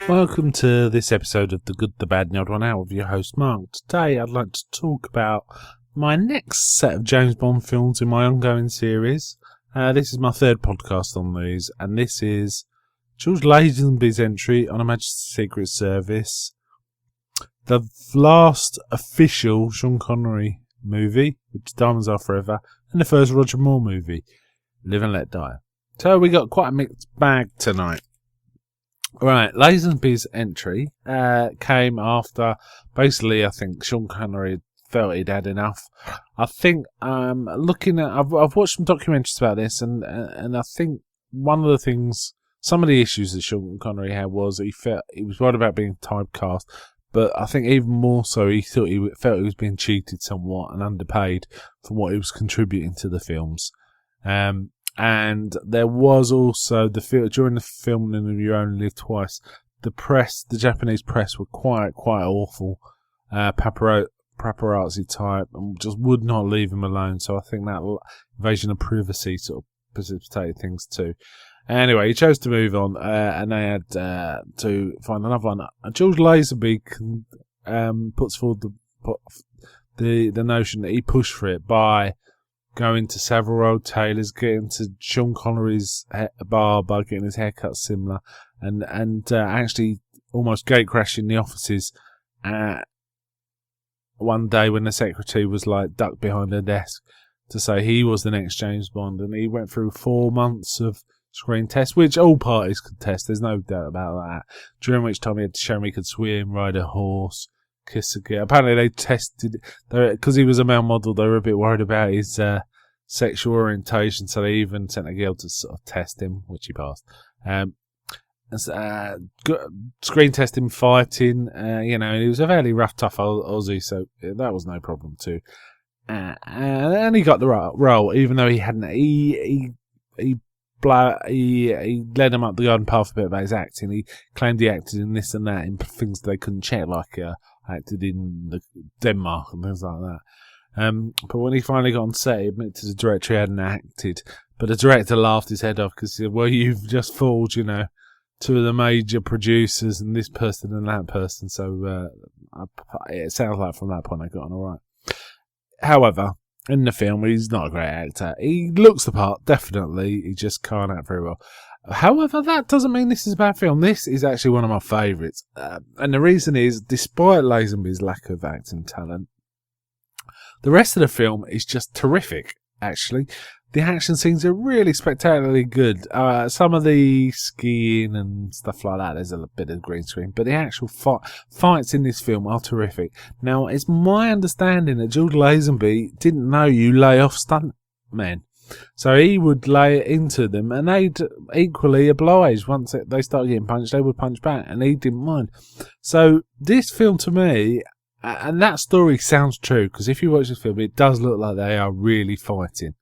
Welcome to this episode of The Good, the Bad and the Odd One Out with your host Mark. Today I'd like to talk about my next set of James Bond films in my ongoing series. This is my third podcast on these, and this is George Lazenby's entry on A Majesty Secret Service, the last official Sean Connery movie, which is Diamonds Are Forever, and the first Roger Moore movie, Live and Let Die. So we got quite a mixed bag tonight. Right, Lazenby's entry came after, basically, I think Sean Connery felt he'd had enough. I think, looking at, I've watched some documentaries about this, and I think one of the things, some of the issues that Sean Connery had was he was worried about being typecast, but I think even more so he felt he was being cheated somewhat and underpaid for what he was contributing to the films. And there was also during the filming of You Only Live Twice, the Japanese press were quite awful, paparazzi type, and just would not leave him alone. So I think that invasion of privacy sort of precipitated things too. Anyway, he chose to move on, and they had to find another one. George Lazenby puts forward the notion that he pushed for it by going to several old tailors, getting to Sean Connery's barber, getting his haircut similar, and actually almost gate crashing the offices one day when the secretary was like ducked behind her desk to say he was the next James Bond, and he went through 4 months of screen tests, which all parties could test, there's no doubt about that, during which time he had to show him he could swim, ride a horse, kiss a girl. Apparently they tested, because he was a male model, they were a bit worried about his sexual orientation, so they even sent a girl to sort of test him, which he passed. Screen testing, fighting, and he was a fairly rough, tough Aussie, so that was no problem too. And he got the role, even though he hadn't. He led him up the garden path a bit about his acting. He claimed he acted in this and that, in things they couldn't check, like acted in Denmark and things like that. But when he finally got on set, he admitted to the director he hadn't acted. But the director laughed his head off because he said, well, you've just fooled, two of the major producers and this person and that person. So it sounds like from that point I got on all right. However, in the film, he's not a great actor. He looks the part, definitely. He just can't act very well. However, that doesn't mean this is a bad film. This is actually one of my favourites. And the reason is, despite Lazenby's lack of acting talent, the rest of the film is just terrific, actually. The action scenes are really spectacularly good. Some of the skiing and stuff like that, there's a bit of green screen, but the actual fights in this film are terrific. Now, it's my understanding that George Lazenby didn't know you lay off stuntmen. So he would lay it into them, and they'd equally oblige. Once they started getting punched, they would punch back, and he didn't mind. So this film, to me, and that story sounds true, because if you watch this film, it does look like they are really fighting.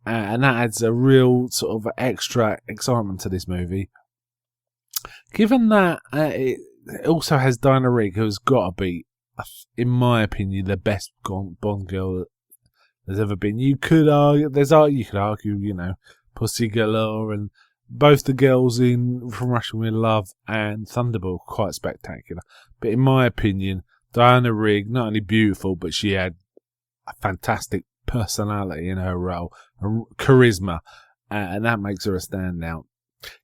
And that adds a real sort of extra excitement to this movie. Given that it also has Diana Rigg, who's got to be, in my opinion, the best Bond girl there's ever been. You could argue, Pussy Galore, and both the girls in From Russia with Love and Thunderball, quite spectacular. But in my opinion, Diana Rigg, not only beautiful, but she had a fantastic personality in her role, charisma, and that makes her a standout.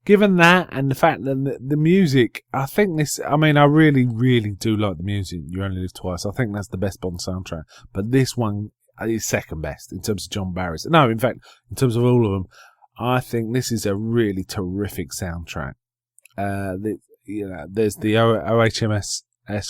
Given that, and the fact that the music, I really, really do like the music. You Only Live Twice. I think that's the best Bond soundtrack. But this one is second best in terms of John Barry's. No, in fact, in terms of all of them, I think this is a really terrific soundtrack. There's the OHMS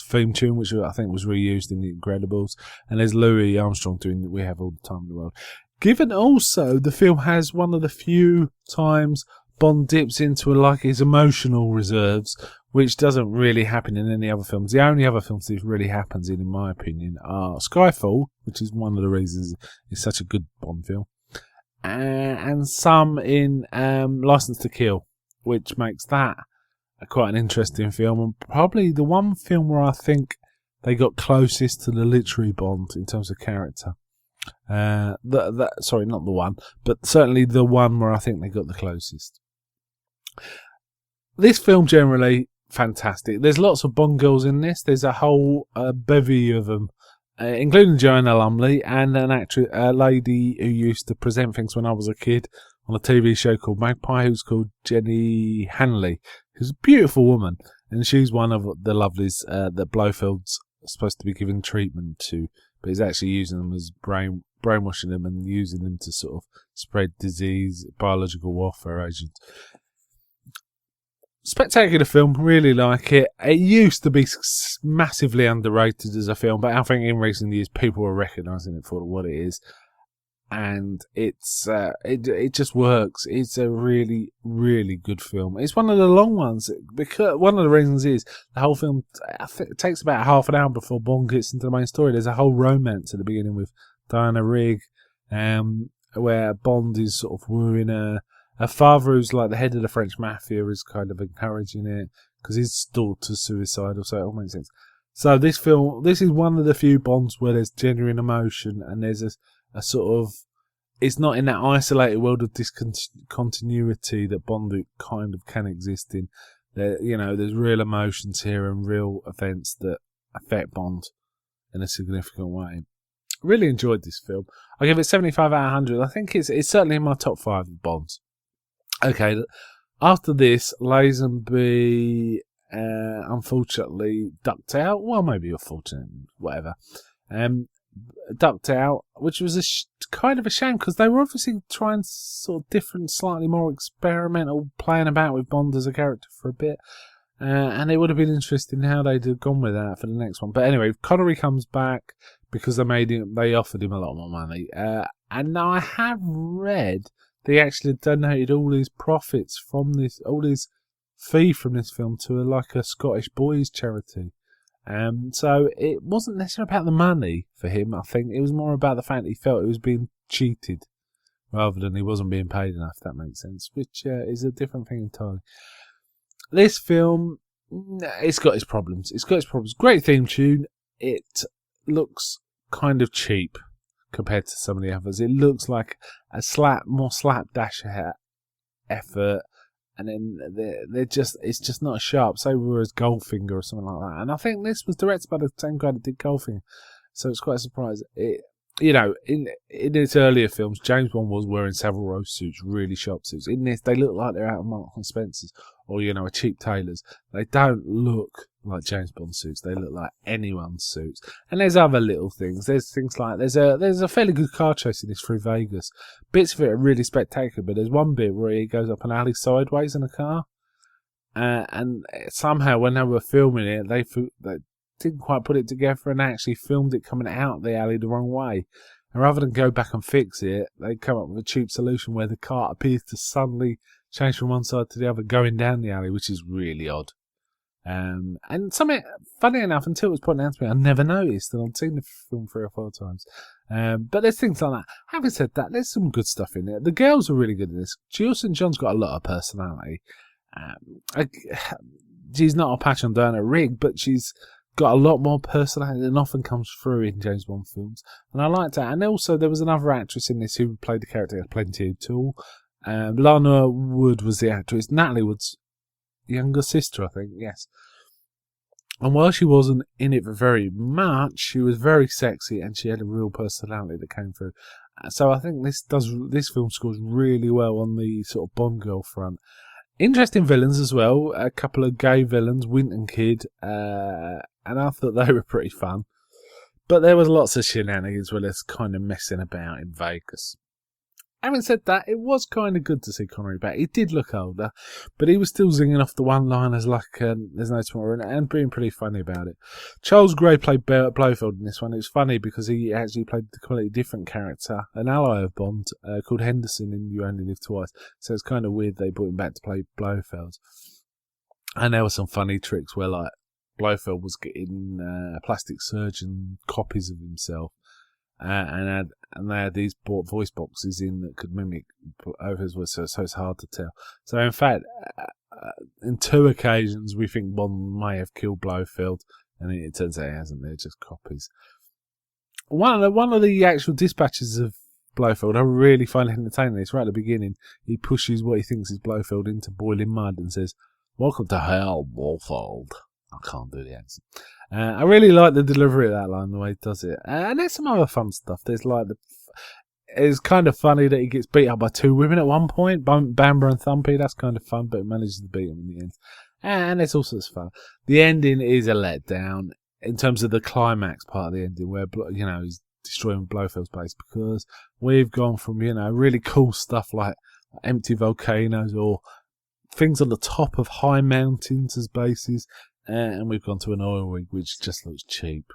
theme tune, which I think was reused in The Incredibles, and there's Louis Armstrong doing We Have All the Time in the World. Given also the film has one of the few times Bond dips into his emotional reserves, which doesn't really happen in any other films. The only other films this really happens in my opinion, are Skyfall, which is one of the reasons it's such a good Bond film, and some in License to Kill, which makes that quite an interesting film, and probably the one film where I think they got closest to the literary Bond in terms of character. Sorry, not the one, but certainly the one where I think they got the closest. This film generally fantastic. There's lots of Bond girls in this. There's a whole bevy of them, including Joanna Lumley and an actress, a lady who used to present things when I was a kid on a TV show called Magpie, who's called Jenny Hanley, who's a beautiful woman, and she's one of the lovelies that Blofeld's supposed to be giving treatment to, but he's actually using them as brainwashing them and using them to sort of spread disease, biological warfare agents. Spectacular film, really like it. It used to be massively underrated as a film, but I think in recent years people are recognising it for what it is, and it just works. It's a really, really good film. It's one of the long ones, because one of the reasons is the whole film, I think it takes about half an hour before Bond gets into the main story. There's a whole romance at the beginning with Diana Rigg, where Bond is sort of wooing her. Her father, who's like the head of the French mafia, is kind of encouraging it because his daughter's suicidal, so it all makes sense. So this is one of the few Bonds where there's genuine emotion, and there's a sort of, it's not in that isolated world of discontinuity that Bond kind of can exist in. There's real emotions here and real events that affect Bond in a significant way. Really enjoyed this film. I give it 75 out of 100. I think it's certainly in my top 5 of Bonds. Okay, after this, Lazenby unfortunately ducked out. Well, maybe you're fortunate, whatever. Ducked out, which was kind of a shame because they were obviously trying sort of different, slightly more experimental, playing about with Bond as a character for a bit. And it would have been interesting how they'd have gone with that for the next one. But anyway, Connery comes back because they offered him a lot more money. And now I have read they actually donated all his profits from this, all his fee from this film to a Scottish boys charity. So it wasn't necessarily about the money for him. I think it was more about the fact that he felt he was being cheated rather than he wasn't being paid enough. If that makes sense, which is a different thing entirely. This film, it's got its problems. Great theme tune. It looks kind of cheap compared to some of the others. It looks like a more slapdash effort, and then it's just not sharp. So whereas Goldfinger or something like that. And I think this was directed by the same guy that did Goldfinger, so it's quite a surprise. In its earlier films, James Bond was wearing several rose suits, really sharp suits. In this, they look like they're out of Marks and Spencer's or a cheap tailor's. They don't look like James Bond suits. They look like anyone's suits. And there's other little things. There's things like there's a fairly good car chase in this through Vegas. Bits of it are really spectacular, but there's one bit where he goes up an alley sideways in a car, and somehow when they were filming it, they didn't quite put it together and actually filmed it coming out the alley the wrong way. And rather than go back and fix it, they come up with a cheap solution where the car appears to suddenly change from one side to the other going down the alley, which is really odd. And something, funny enough, until it was pointed out to me, I never noticed, and I'd seen the film 3 or 4 times. But there's things like that. Having said that, there's some good stuff in there. The girls are really good in this. Jill St. John's got a lot of personality. She's not a patch on Diana Rigg, but she's got a lot more personality than often comes through in James Bond films, and I liked that. And also, there was another actress in this who played the character Plenty O'Toole. Lana Wood was the actress, Natalie Wood's younger sister, I think. Yes. And while she wasn't in it very much, she was very sexy, and she had a real personality that came through. So I think this film scores really well on the sort of Bond girl front. Interesting villains as well. A couple of gay villains, Winton Kid, and I thought they were pretty fun. But there was lots of shenanigans where there's kind of messing about in Vegas. Having said that, it was kind of good to see Connery back. He did look older, but he was still zinging off the one-liners like there's no tomorrow, and being pretty funny about it. Charles Gray played Blofeld in this one. It was funny because he actually played a completely different character, an ally of Bond, called Henderson in You Only Live Twice. So it's kind of weird they brought him back to play Blofeld. And there were some funny tricks where, like, Blofeld was getting plastic surgeon copies of himself, and they had these voice boxes in that could mimic over his voice, so it's hard to tell. So in fact, in 2 occasions we think Bond may have killed Blofeld, and it turns out he hasn't. They're just copies. One of the actual dispatches of Blofeld I really find entertaining. It's right at the beginning. He pushes what he thinks is Blofeld into boiling mud and says, "Welcome to hell, Blofeld." I can't do the accent. I really like the delivery of that line, the way he does it. And there's some other fun stuff. There's like it's kind of funny that he gets beat up by 2 women at one point, Bamber and Thumpy. That's kind of fun, but he manages to beat him in the end. And it's all sorts of fun. The ending is a letdown in terms of the climax part of the ending, where he's destroying Blofeld's base, because we've gone from really cool stuff like empty volcanoes or things on the top of high mountains as bases, and we've gone to an oil rig which just looks cheap.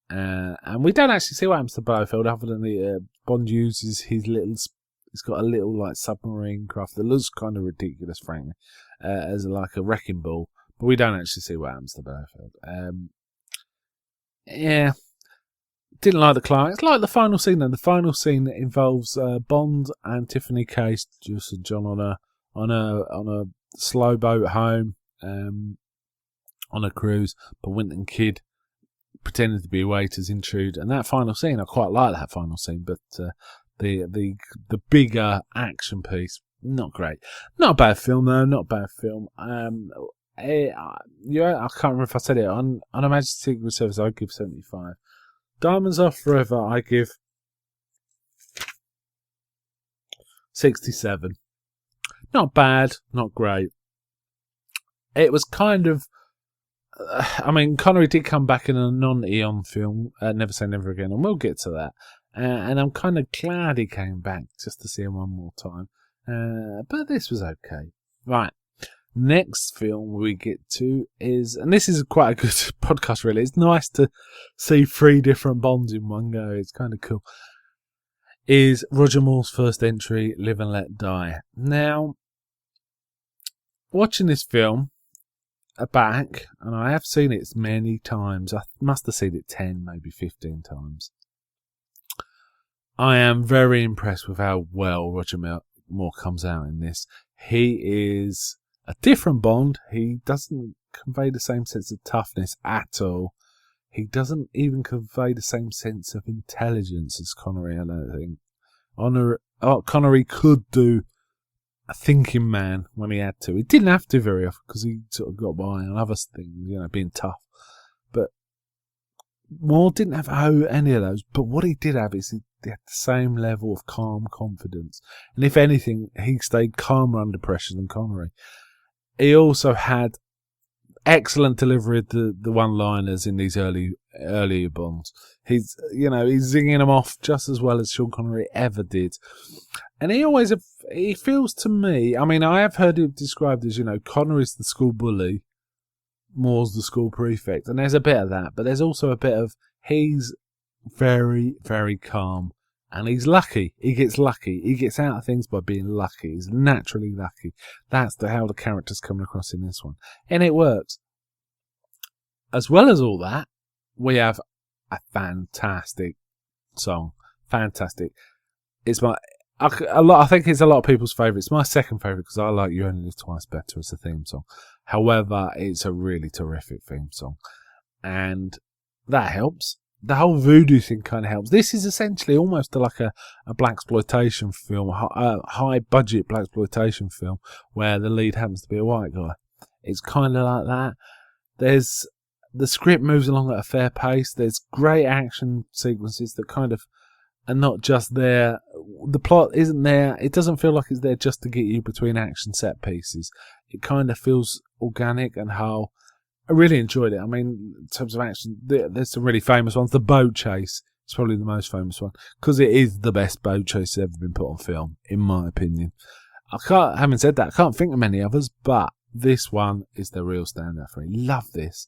And we don't actually see what happens to Blofeld other than the Bond uses his he's got a little like submarine craft that looks kind of ridiculous, frankly, as like a wrecking ball, but we don't actually see what happens to Blofeld. Yeah, didn't like the climax. Like the final scene though. The final scene involves Bond and Tiffany Case, Juice and John on a slow boat home, on a cruise, but Winton Kid pretending to be waiters intrude, and that final scene, I quite like that final scene, but the bigger action piece, not great. Not a bad film though, not a bad film. I can't remember if I said it on a Majesty Secret Service. I'd give 75. Diamonds Are Forever, I give 67. Not bad, not great. It was kind of, Connery did come back in a non-Eon film, Never Say Never Again, and we'll get to that. And I'm kind of glad he came back just to see him one more time. But this was okay. Right. Next film we get to is, and this is quite a good podcast really, it's nice to see 3 different Bonds in one go, it's kind of cool, is Roger Moore's first entry, Live and Let Die. Now, watching this film back, and I have seen it many times, I must have seen it 10, maybe 15 times, I am very impressed with how well Roger Moore comes out in this. He is a different Bond. He doesn't convey the same sense of toughness at all. He doesn't even convey the same sense of intelligence as Connery, I don't think. Connery could do a thinking man when he had to. He didn't have to very often because he sort of got by on other things, being tough. But Moore didn't have any of those. But what he did have is he had the same level of calm confidence. And if anything, he stayed calmer under pressure than Connery. He also had excellent delivery of the one-liners in these earlier Bonds. He's zinging them off just as well as Sean Connery ever did. And he feels to me, I have heard it described as, Connery's the school bully, Moore's the school prefect. And there's a bit of that, but there's also a bit of, he's very, very calm. And he's lucky. He gets lucky. He gets out of things by being lucky. He's naturally lucky. That's how the character's coming across in this one. And it works. As well as all that, we have a fantastic song. Fantastic. I think it's a lot of people's favourite. It's my second favourite because I like You Only Live Twice better as a theme song. However, it's a really terrific theme song. And that helps. The whole voodoo thing kind of helps. This is essentially almost like a blaxploitation film, a high-budget blaxploitation film where the lead happens to be a white guy. It's kind of like that. The script moves along at a fair pace. There's great action sequences that kind of are not just there. The plot isn't there. It doesn't feel like it's there just to get you between action set pieces. It kind of feels organic and whole. I really enjoyed it. In terms of action, there's some really famous ones. The boat chase is probably the most famous one because it is the best boat chase that's ever been put on film, in my opinion. Having said that, I can't think of many others, but this one is the real standout for me. Love this.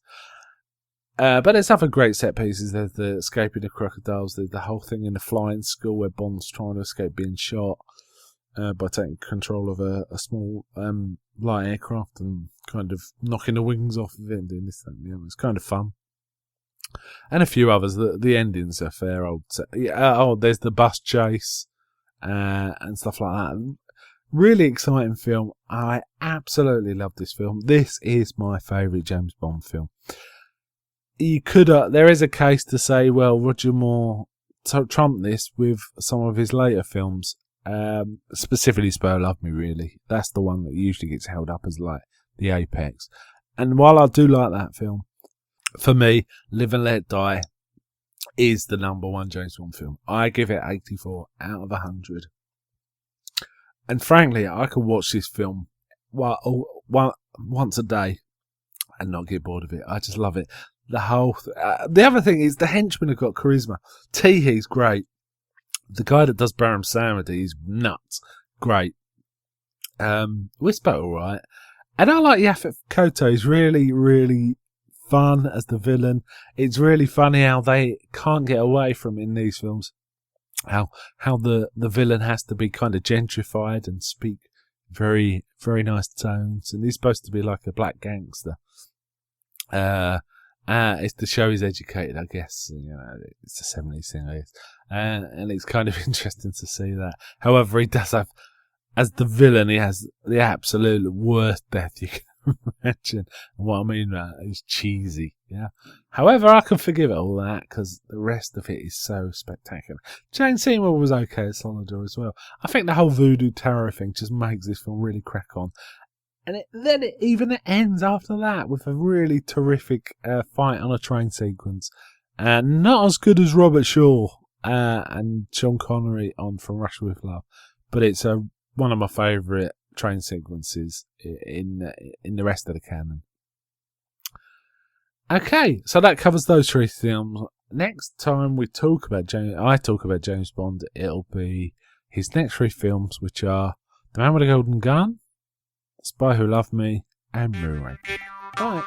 But there's other great set pieces. There's the escaping the crocodiles. There's the whole thing in the flying school where Bond's trying to escape being shot by taking control of a small light aircraft and kind of knocking the wings off of it and doing this thing. It's kind of fun. And a few others. The endings are fair old. There's the bus chase and stuff like that. Really exciting film. I absolutely love this film. This is my favourite James Bond film. You could, there is a case to say, well, Roger Moore trumped this with some of his later films, specifically Spur Love Me, really. That's the one that usually gets held up as like the apex. And while I do like that film, for me, Live and Let Die is the number one James Bond film. I give it 84 out of 100. And frankly, I could watch this film once a day and not get bored of it. I just love it. The other thing is the henchmen have got charisma. Teehey's great. The guy that does Baron Samedi is nuts. Great. Whisper alright. And I like Yaphet Kotto. He's really, really fun as the villain. It's really funny how they can't get away from in these films. How the villain has to be kind of gentrified and speak very, very nice tones. And he's supposed to be like a black gangster. It's to show he's educated, I guess. You know, it's a 70s thing, I guess. And it's kind of interesting to see that. However, he does have, as the villain, he has the absolute worst death you can imagine. And what I mean by that is cheesy, yeah. However, I can forgive it all that because the rest of it is so spectacular. Jane Seymour was okay as Solidor as well. I think the whole Voodoo Tarot thing just makes this film really crack on. And then it ends after that with a really terrific fight on a train sequence. Not as good as Robert Shaw and Sean Connery on From Russia with Love, but it's one of my favourite train sequences in the rest of the canon. Okay, so that covers those three films. Next time I talk about James Bond, it'll be his next three films, which are The Man with the Golden Gun, Spy Who Loved Me, and Moonraker. Bye.